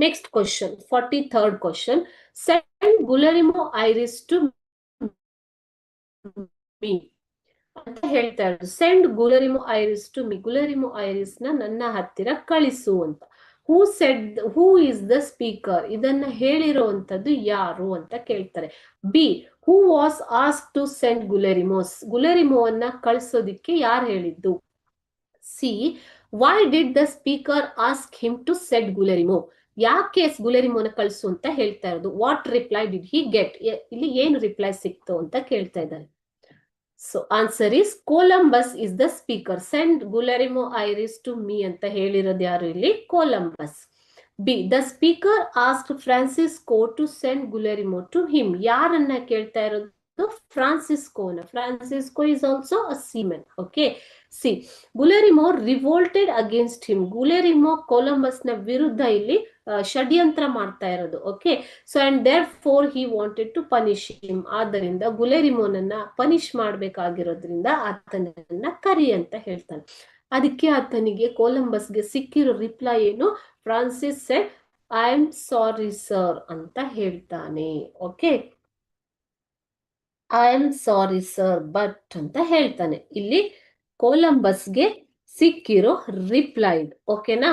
Next question 43rd question. Send Guillermo Ires to me ಅಂತ ಹೇಳ್ತಾ ಇರೋದು. Send Guillermo Ires to me, Guillermo Ires ನ ನನ್ನ ಹತ್ತಿರ ಕಳಿಸು ಅಂತ. ಹೂ ಇಸ್ ದ ಸ್ಪೀಕರ್, ಇದನ್ನ ಹೇಳಿರುವಂತದ್ದು ಯಾರು ಅಂತ ಕೇಳ್ತಾರೆ. B, who was ask to send Guillermos, ಗುಲೆರಿಮೋವನ್ನ ಕಳಿಸೋದಿಕ್ಕೆ ಯಾರು ಹೇಳಿದ್ದು. C, why did the speaker ask him to send Guillermo, ಯಾಕೆ ಗುಲೆರಿಮೋನ ಕಳಿಸು ಅಂತ ಹೇಳ್ತಾ ಇರೋದು. What reply did he get, ಇಲ್ಲಿ ಏನು ರಿಪ್ಲೈ ಸಿಕ್ತು ಅಂತ ಕೇಳ್ತಾ ಇದ್ದಾರೆ. So answer is Columbus is the speaker. Send Guillermo Ires to me ಅಂತ ಹೇಳಿರೋದು ಯಾರು ಇಲ್ಲಿ, Columbus. B, the speaker ask Francisco to send Guillermo to him, ಯಾರನ್ನ ಕೇಳ್ತಾ ಇರೋದು, ಫ್ರಾನ್ಸಿಸ್ಕೋನ. Francisco is also a seaman. Okay. C, Guillermo revolted against him, Guillermo Columbus ನ ವಿರುದ್ಧ ಇಲ್ಲಿ ಷಡ್ಯಂತ್ರ ಮಾಡ್ತಾ ಇರೋದು. Okay. So and therefore he wanted to punish him, ಆದ್ದರಿಂದ ಗುಲೆರಿಮೋನನ್ನ ಪನಿಷ್ ಮಾಡ್ಬೇಕಾಗಿರೋದ್ರಿಂದ ಆತನನ್ನ ಕರಿ ಅಂತ ಹೇಳ್ತಾನೆ. ಅದಕ್ಕೆ ಆತನಿಗೆ ಕೊಲಂಬಸ್ಗೆ ಸಿಕ್ಕಿರೋ ರಿಪ್ಲೈ ಏನು, Francis said I am sorry sir ಅಂತ ಹೇಳ್ತಾನೆ. Okay, I am sorry sir but ಅಂತ ಹೇಳ್ತಾನೆ. ಇಲ್ಲಿ ಕೊಲಂಬಸ್ಗೆ ಸಿಕ್ಕಿರೋ ರಿಪ್ಲೈ. ಓಕೆನಾ.